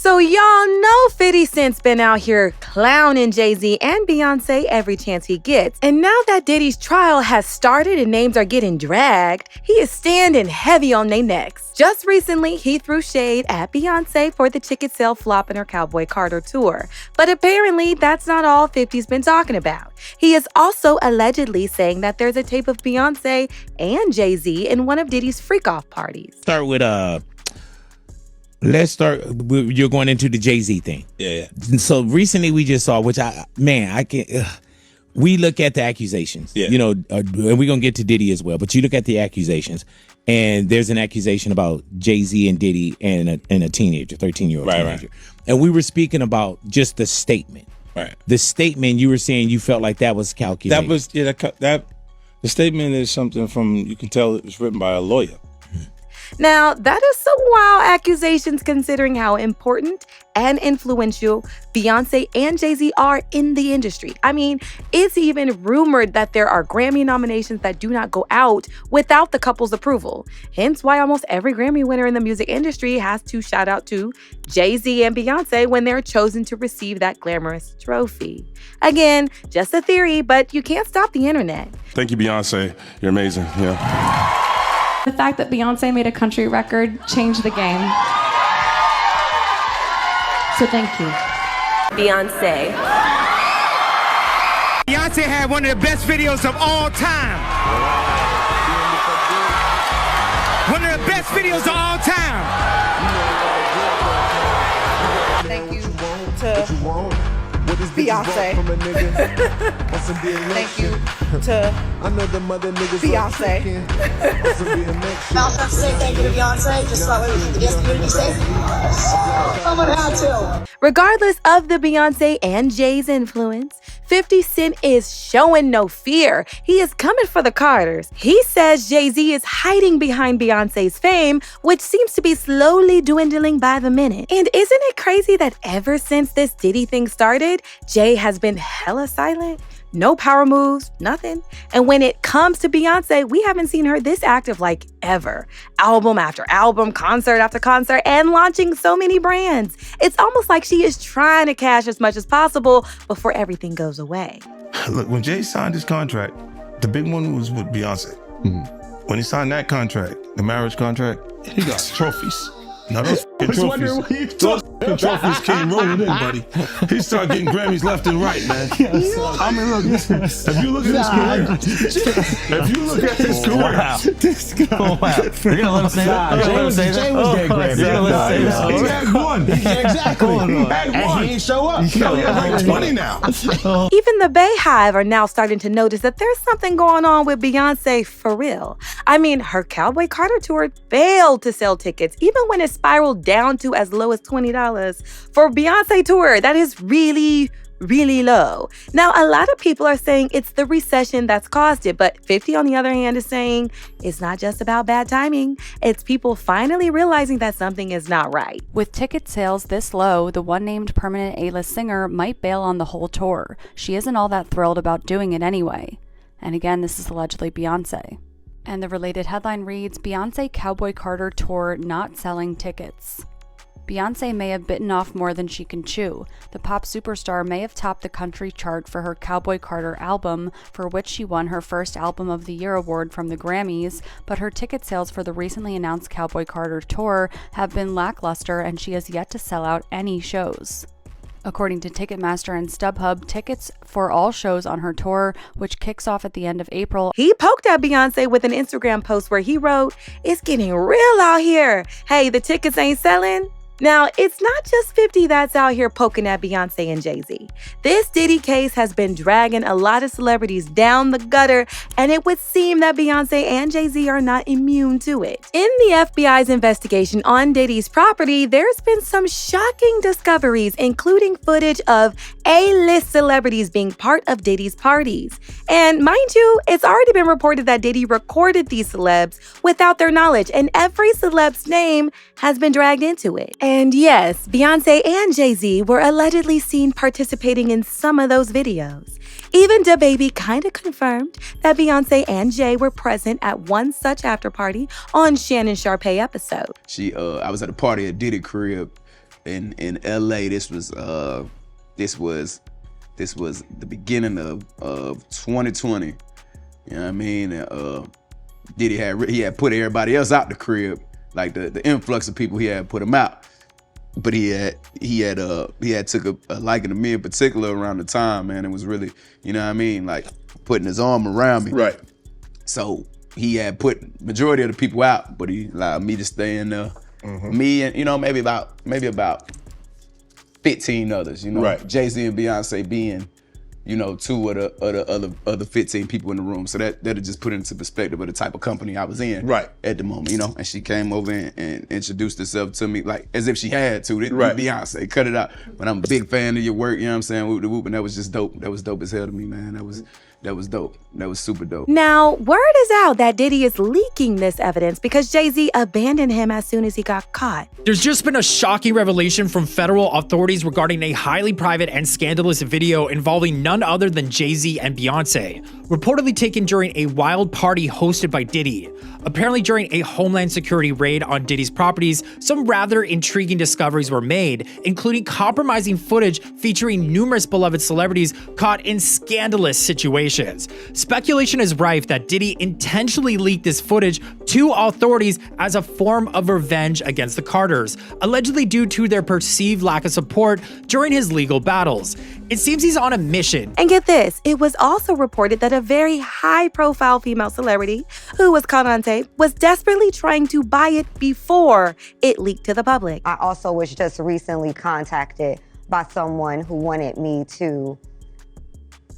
So y'all know 50 Cent's been out here clowning Jay Z and Beyoncé every chance he gets. And now that Diddy's trial has started and names are getting dragged, he is standing heavy on their necks. Just recently, he threw shade at Beyoncé for the ticket sale flop in her Cowboy Carter tour. But apparently, that's not all 50's been talking about. He is also allegedly saying that there's a tape of Beyoncé and Jay Z in one of Diddy's freak-off parties. Start with Let's start. You're going into the Jay Z thing. Yeah. So recently we just saw, which we look at the accusations. Yeah. You know, and we're gonna get to Diddy as well. But you look at the accusations, and there's an accusation about Jay Z and Diddy and a teenager, 13-year-old teenager. Right. And we were speaking about just the statement. Right. The statement, you were saying you felt like that was calculated. That was the statement is something from, you can tell it was written by a lawyer. Now, that is some wild accusations considering how important and influential Beyoncé and Jay Z are in the industry. I mean, it's even rumored that there are Grammy nominations that do not go out without the couple's approval. Hence why almost every Grammy winner in the music industry has to shout out to Jay Z and Beyoncé when they're chosen to receive that glamorous trophy. Again, just a theory, but you can't stop the internet. Thank you, Beyoncé. You're amazing. Yeah. The fact that Beyoncé made a country record changed the game. So thank you. Beyoncé. Beyoncé had one of the best videos of all time. One of the best videos of all time. Thank you to Beyoncé. Thank you to Beyoncé. I also have to say thank you to Beyoncé, just so that way we keep the guest community safe. Someone had to. Regardless of the Beyoncé and Jay's influence, 50 Cent is showing no fear. He is coming for the Carters. He says Jay Z is hiding behind Beyoncé's fame, which seems to be slowly dwindling by the minute. And isn't it crazy that ever since this Diddy thing started, Jay has been hella silent? No power moves, nothing. And when it comes to Beyoncé, we haven't seen her this active like ever. Album after album, concert after concert, and launching so many brands. It's almost like she is trying to cash as much as possible before everything goes away. Look, when Jay signed his contract, the big one was with Beyonce. Mm-hmm. When he signed that contract, the marriage contract, he got trophies. Now those trophies came rolling in, buddy. He started getting Grammys left and right, man. I mean, look, if you look at his career, Wow. You're gonna let him say that? Jay was getting Grammys. He had one. Exactly. He had one. And he ain't show up. He had like 20 now. Even the Bayhive are now starting to notice that there's something going on with Beyoncé for real. I mean, her Cowboy Carter tour failed to sell tickets, even when it spiraled down to as low as $20 for Beyoncé tour. That is really low. Now, a lot of people are saying it's the recession that's caused it, but 50 on the other hand is saying it's not just about bad timing. It's people finally realizing that something is not right. With ticket sales this low, the one-named permanent A-list singer might bail on the whole tour. She isn't all that thrilled about doing it anyway. And again, this is allegedly Beyoncé. And the related headline reads, Beyoncé Cowboy Carter tour not selling tickets. Beyoncé may have bitten off more than she can chew. The pop superstar may have topped the country chart for her Cowboy Carter album, for which she won her first Album of the Year award from the Grammys, but her ticket sales for the recently announced Cowboy Carter tour have been lackluster and she has yet to sell out any shows. According to Ticketmaster and StubHub, tickets for all shows on her tour, which kicks off at the end of April. He poked at Beyoncé with an Instagram post where he wrote, "It's getting real out here. Hey, the tickets ain't selling." Now, it's not just 50 that's out here poking at Beyoncé and Jay Z. This Diddy case has been dragging a lot of celebrities down the gutter, and it would seem that Beyoncé and Jay Z are not immune to it. In the FBI's investigation on Diddy's property, there's been some shocking discoveries, including footage of A-list celebrities being part of Diddy's parties. And mind you, it's already been reported that Diddy recorded these celebs without their knowledge, and every celeb's name has been dragged into it. And yes, Beyoncé and Jay Z were allegedly seen participating in some of those videos. Even DaBaby kind of confirmed that Beyoncé and Jay were present at one such after party on Shannon Sharpay episode. I was at a party at Diddy crib, in LA. This was the beginning of 2020. You know what I mean? Diddy had put everybody else out the crib, like the influx of people he had put them out. But he had took a liking to me in particular around the time, man. It was really, you know what I mean, like putting his arm around me. Right. So he had put majority of the people out, but he allowed me to stay in there. Me and, you know, maybe about 15 others, you know. Right. Jay Z and Beyoncé being, you know, 2 of the other 15 people in the room. So that'll just put it into perspective of the type of company I was in at the moment, you know. And she came over and introduced herself to me like as if she had to. Right. Beyonce, cut it out. But I'm a big fan of your work, you know what I'm saying? Whoop de whoop, and that was just dope. That was dope as hell to me, man. That was dope. That was super dope. Now, word is out that Diddy is leaking this evidence because Jay Z abandoned him as soon as he got caught. There's just been a shocking revelation from federal authorities regarding a highly private and scandalous video involving none other than Jay Z and Beyoncé, reportedly taken during a wild party hosted by Diddy. Apparently, during a Homeland Security raid on Diddy's properties, some rather intriguing discoveries were made, including compromising footage featuring numerous beloved celebrities caught in scandalous situations. Speculation is rife that Diddy intentionally leaked this footage to authorities as a form of revenge against the Carters, allegedly due to their perceived lack of support during his legal battles. It seems he's on a mission. And get this, it was also reported that a very high-profile female celebrity who was caught on tape was desperately trying to buy it before it leaked to the public. I also was just recently contacted by someone who wanted me to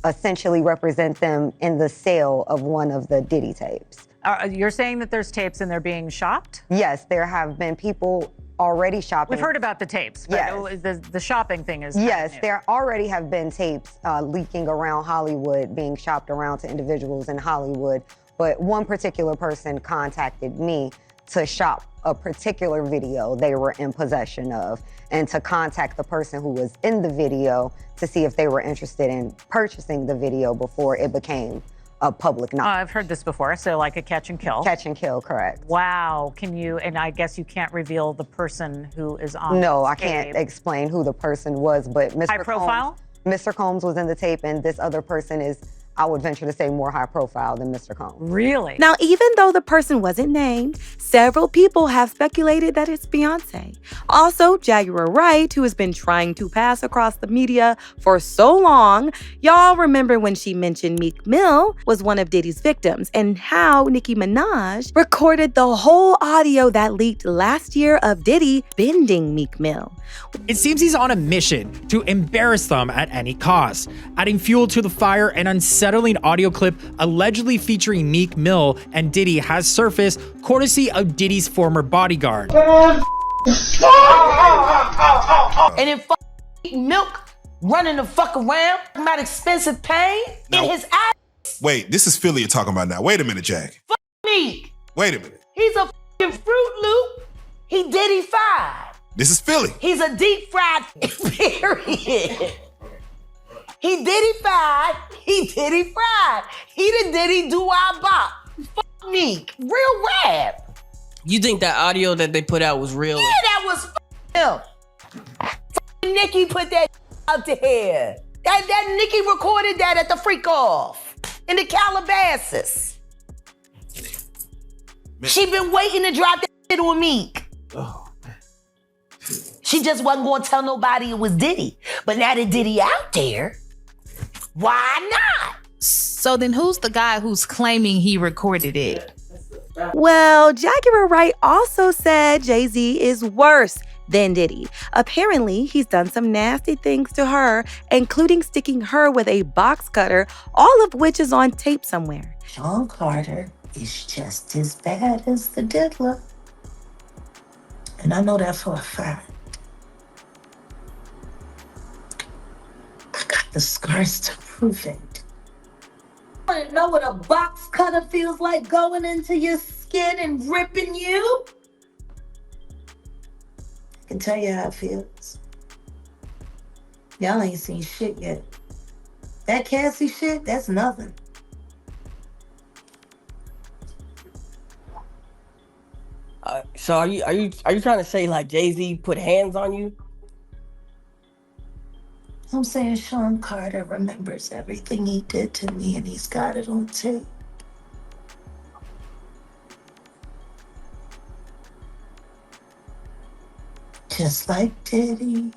essentially represent them in the sale of one of the Diddy tapes. You're saying that there's tapes and they're being shopped? Yes, there have been people already shopping. We've heard about the tapes, but yes. The shopping thing is yes, there already have been tapes leaking around Hollywood, being shopped around to individuals in Hollywood. But one particular person contacted me to shop a particular video they were in possession of and to contact the person who was in the video to see if they were interested in purchasing the video before it became a public knowledge. I've heard this before, so like a catch and kill. Catch and kill, correct. Wow, and I guess you can't reveal the person who is on No, this I can't tape. explain who the person was, but Mr. High profile? Mr. Combs was in the tape, and this other person is, I would venture to say, more high profile than Mr. Combs. Really? Now, even though the person wasn't named, several people have speculated that it's Beyoncé. Also, Jaguar Wright, who has been trying to pass across the media for so long. Y'all remember when she mentioned Meek Mill was one of Diddy's victims and how Nicki Minaj recorded the whole audio that leaked last year of Diddy bending Meek Mill. It seems he's on a mission to embarrass them at any cost, adding fuel to the fire. An unsettling audio clip allegedly featuring Meek Mill and Diddy has surfaced, courtesy of Diddy's former bodyguard. And then Milk running the fuck around about expensive pain in his ass. Wait, this is Philly you're talking about now. Wait a minute, Jag. Meek. Wait a minute. He's a fucking Fruit Loop. He Diddy-fied. This is Philly. He's a deep fried period. He Diddy-fied. He Diddy-fried. He the Diddy do-I-bop. Fuck Meek. Real rap. You think that audio that they put out was real? Yeah, that was him. Nicki put that out there. That Nicki recorded that at the freak off in the Calabasas. She been waiting to drop that shit on Meek. Oh. She just wasn't gonna tell nobody it was Diddy. But now that Diddy out there, why not? So then who's the guy who's claiming he recorded it? Well, Jaguar Wright also said Jay Z is worse than Diddy. Apparently, he's done some nasty things to her, including sticking her with a box cutter, all of which is on tape somewhere. Sean Carter is just as bad as the diddler. And I know that for a fact. I got the scars to prove it. Want to know what a box cutter feels like going into your skin and ripping you? I can tell you how it feels. Y'all ain't seen shit yet. That Cassie shit, that's nothing. So are you trying to say like Jay Z put hands on you? I'm saying Sean Carter remembers everything he did to me and he's got it on tape. Just like Diddy,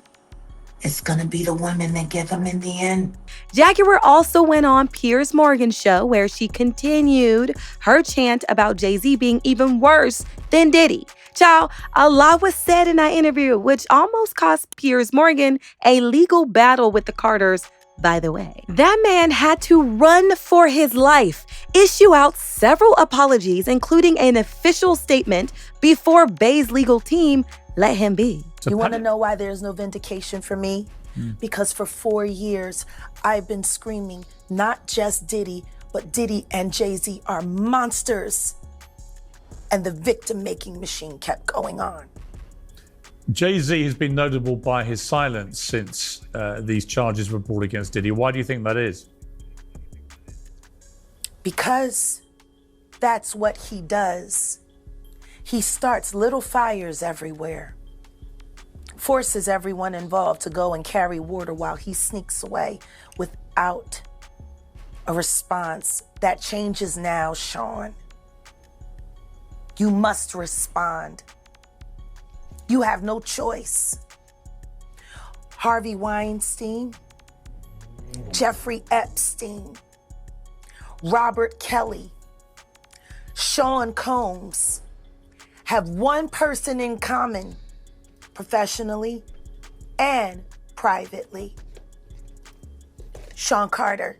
it's gonna be the women that give him in the end. Jaguar also went on Piers Morgan's show where she continued her chant about Jay Z being even worse than Diddy. Child, a lot was said in that interview, which almost cost Piers Morgan a legal battle with the Carters, by the way. That man had to run for his life, issue out several apologies, including an official statement before Bey's legal team let him be. You want to know why there's no vindication for me? Because for 4 years, I've been screaming, not just Diddy, but Diddy and Jay Z are monsters. And the victim-making machine kept going on. Jay Z has been notable by his silence since these charges were brought against Diddy. Why do you think that is? Because that's what he does. He starts little fires everywhere, forces everyone involved to go and carry water while he sneaks away without a response. That changes now, Sean. You must respond. You have no choice. Harvey Weinstein, Jeffrey Epstein, Robert Kelly, Sean Combs have one person in common, professionally and privately. Sean Carter.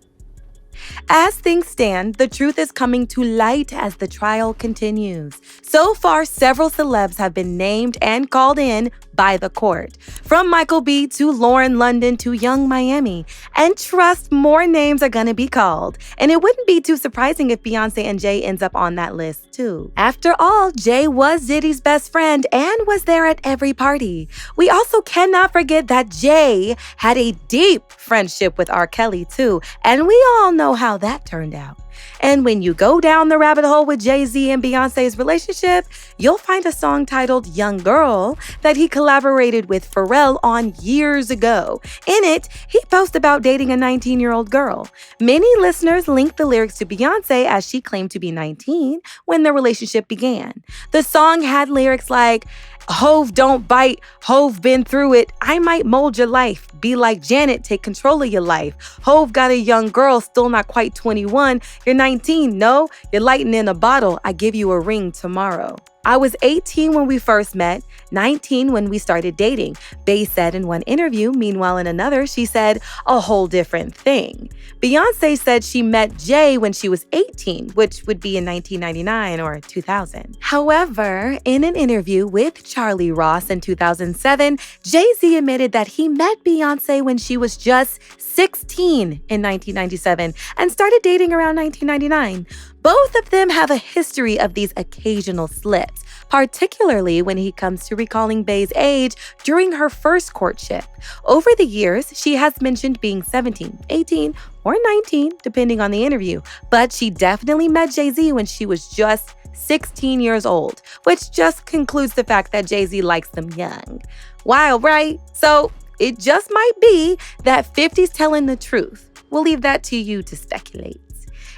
As things stand, the truth is coming to light as the trial continues. So far, several celebs have been named and called in by the court. From Michael B. to Lauren London to Young Miami. And trust, more names are gonna be called. And it wouldn't be too surprising if Beyoncé and Jay ends up on that list too. After all, Jay was Diddy's best friend and was there at every party. We also cannot forget that Jay had a deep friendship with R. Kelly too. And we all know how that turned out. And when you go down the rabbit hole with Jay Z and Beyoncé's relationship, you'll find a song titled Young Girl that he collaborated with Pharrell on years ago. In it, he boasts about dating a 19-year-old girl. Many listeners link the lyrics to Beyoncé as she claimed to be 19 when the relationship began. The song had lyrics like, "Hove don't bite, Hove been through it, I might mold your life, be like Janet, take control of your life. Hove got a young girl, still not quite 21, you're 19, no, you're lighting in a bottle, I give you a ring tomorrow." I was 18 when we first met, 19 when we started dating, Bey said in one interview. Meanwhile, in another, she said a whole different thing. Beyoncé said she met Jay when she was 18, which would be in 1999 or 2000. However, in an interview with Charlie Ross in 2007, Jay-Z admitted that he met Beyoncé when she was just 16 in 1997 and started dating around 1999. Both of them have a history of these occasional slips, particularly when it comes to recalling Bey's age during her first courtship. Over the years, she has mentioned being 17, 18, or 19, depending on the interview, but she definitely met Jay-Z when she was just 16 years old, which just concludes the fact that Jay-Z likes them young. Wild, right? So it just might be that 50's telling the truth. We'll leave that to you to speculate.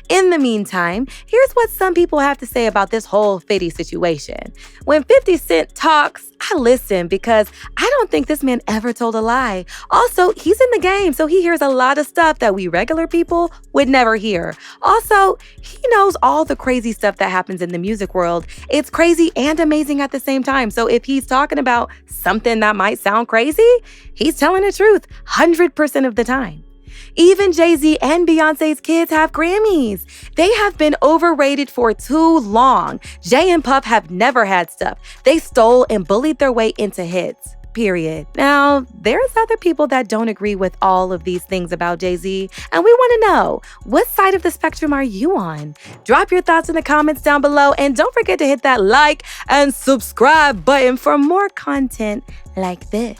In the meantime, here's what some people have to say about this whole 50 situation. When 50 Cent talks, I listen because I don't think this man ever told a lie. Also, he's in the game, so he hears a lot of stuff that we regular people would never hear. Also, he knows all the crazy stuff that happens in the music world. It's crazy and amazing at the same time. So if he's talking about something that might sound crazy, he's telling the truth 100% of the time. Even Jay Z and Beyoncé's kids have Grammys. They have been overrated for too long. Jay and Puff have never had stuff. They stole and bullied their way into hits. Period. Now, there's other people that don't agree with all of these things about Jay Z, and we want to know, what side of the spectrum are you on? Drop your thoughts in the comments down below, and don't forget to hit that like and subscribe button for more content like this.